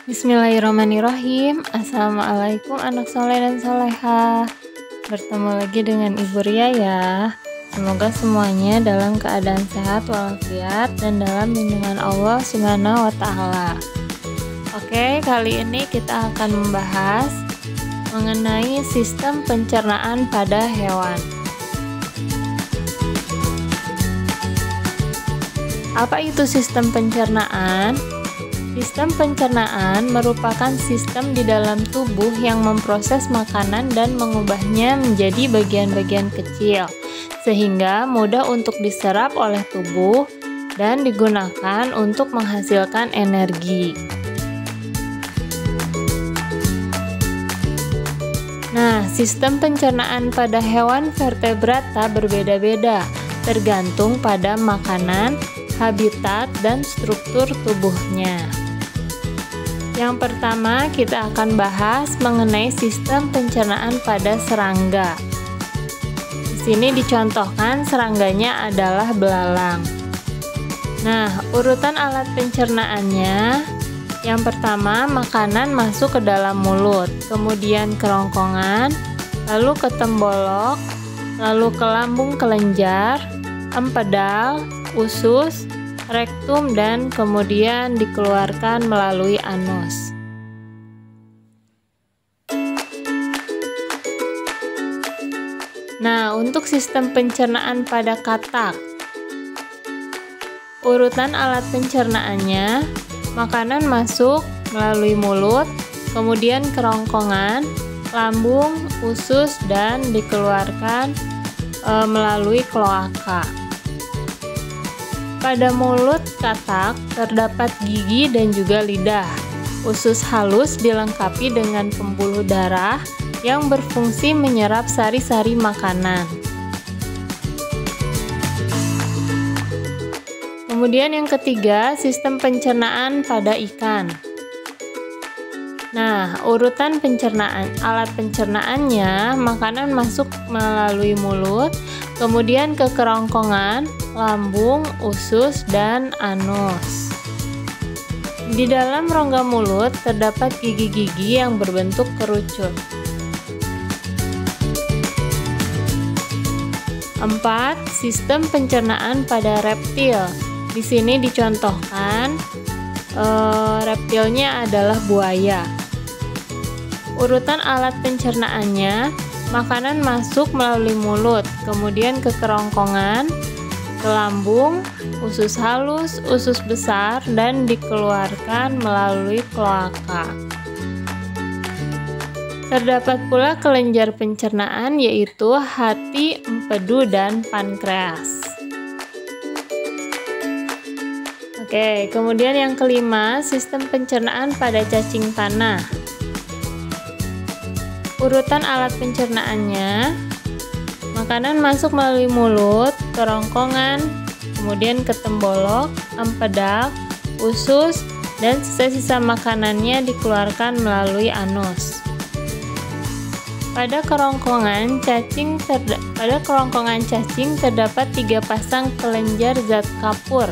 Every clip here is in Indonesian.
Bismillahirrahmanirrahim. Assalamualaikum anak soleh dan soleha. Bertemu lagi dengan Ibu Ria ya. Semoga semuanya dalam keadaan sehat walafiat dan dalam lindungan Allah Subhanahu wa Ta'ala. Oke, kali ini kita akan membahas mengenai sistem pencernaan pada hewan. Apa itu sistem pencernaan? Sistem pencernaan merupakan sistem di dalam tubuh yang memproses makanan dan mengubahnya menjadi bagian-bagian kecil, sehingga mudah untuk diserap oleh tubuh dan digunakan untuk menghasilkan energi. Nah, sistem pencernaan pada hewan vertebrata berbeda-beda, tergantung pada makanan, habitat, dan struktur tubuhnya. Yang pertama, kita akan bahas mengenai sistem pencernaan pada serangga. Di sini dicontohkan serangganya adalah belalang. Nah, urutan alat pencernaannya, yang pertama makanan masuk ke dalam mulut, kemudian kerongkongan, lalu ke tembolok, lalu ke lambung kelenjar, empedal, usus, rektum, dan kemudian dikeluarkan melalui anus. Nah, untuk sistem pencernaan pada katak, urutan alat pencernaannya, makanan masuk melalui mulut, kemudian kerongkongan, lambung, usus, dan dikeluarkan melalui kloaka. Pada mulut katak terdapat gigi dan juga lidah. Usus halus dilengkapi dengan pembuluh darah yang berfungsi menyerap sari-sari makanan. Kemudian yang ketiga, sistem pencernaan pada ikan. Nah, urutan pencernaan, alat pencernaannya, makanan masuk melalui mulut, kemudian ke kerongkongan, lambung, usus, dan anus. Di dalam rongga mulut terdapat gigi-gigi yang berbentuk kerucut. 4. Sistem pencernaan pada reptil. Di sini dicontohkan reptilnya adalah buaya. Urutan alat pencernaannya, makanan masuk melalui mulut, kemudian ke kerongkongan, ke lambung, usus halus, usus besar, dan dikeluarkan melalui kloaka. Terdapat pula kelenjar pencernaan, yaitu hati, empedu, dan pankreas. Oke, kemudian yang kelima, sistem pencernaan pada cacing tanah. Urutan alat pencernaannya, makanan masuk melalui mulut, kerongkongan, kemudian ke tembolok, empedal, usus, dan sisa-sisa makanannya dikeluarkan melalui anus. Pada kerongkongan cacing terdapat 3 pasang kelenjar zat kapur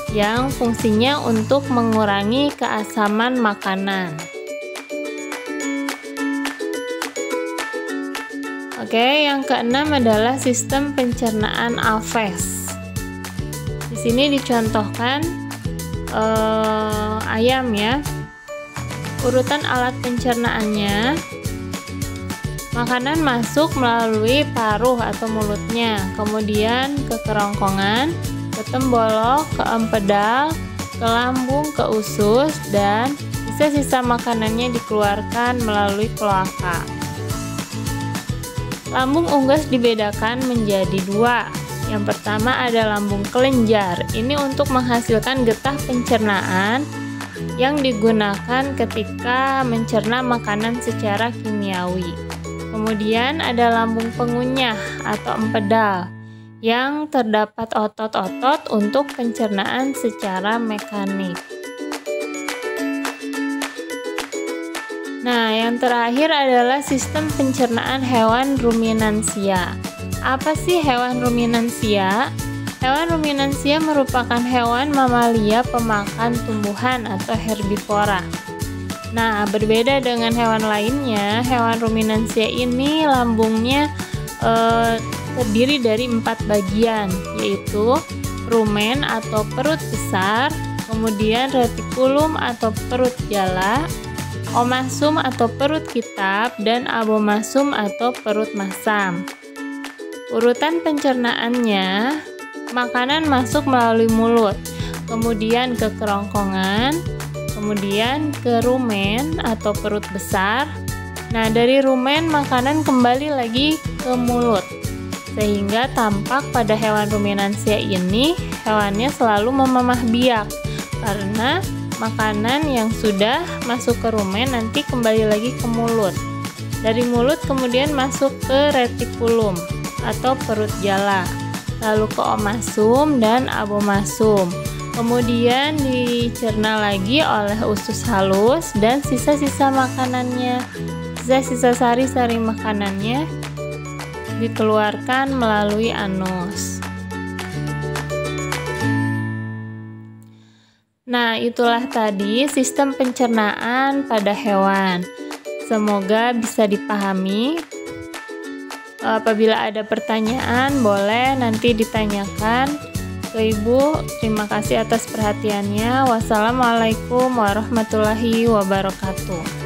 yang fungsinya untuk mengurangi keasaman makanan. Oke, yang keenam adalah sistem pencernaan alves. Di sini dicontohkan ayam ya. Urutan alat pencernaannya, makanan masuk melalui paruh atau mulutnya, kemudian ke kerongkongan, ke tembolok, ke empedal, ke lambung, ke usus, dan sisa-sisa makanannya dikeluarkan melalui kloaka. Lambung unggas dibedakan menjadi 2. Yang pertama ada lambung kelenjar. Ini untuk menghasilkan getah pencernaan yang digunakan ketika mencerna makanan secara kimiawi. Kemudian ada lambung pengunyah atau empedal, yang terdapat otot-otot untuk pencernaan secara mekanik. Nah, yang terakhir adalah sistem pencernaan hewan ruminansia. Apa sih hewan ruminansia? Hewan ruminansia merupakan hewan mamalia pemakan tumbuhan atau herbivora. Nah, berbeda dengan hewan lainnya, hewan ruminansia ini lambungnya terdiri dari 4 bagian, yaitu rumen atau perut besar, kemudian retikulum atau perut jala, omasum atau perut kitab, dan abomasum atau perut masam. Urutan pencernaannya, makanan masuk melalui mulut, kemudian ke kerongkongan, kemudian ke rumen atau perut besar. Nah, dari rumen makanan kembali lagi ke mulut, sehingga tampak pada hewan ruminansia ini hewannya selalu memamah biak karena makanan yang sudah masuk ke rumen nanti kembali lagi ke mulut. Dari mulut kemudian masuk ke retikulum atau perut jala, lalu ke omasum dan abomasum. Kemudian dicerna lagi oleh usus halus dan sisa-sisa makanannya, sisa-sisa sari-sari makanannya dikeluarkan melalui anus. Nah, itulah tadi sistem pencernaan pada hewan. Semoga bisa dipahami. Apabila ada pertanyaan, boleh nanti ditanyakan ke Ibu. Terima kasih atas perhatiannya. Wassalamualaikum warahmatullahi wabarakatuh.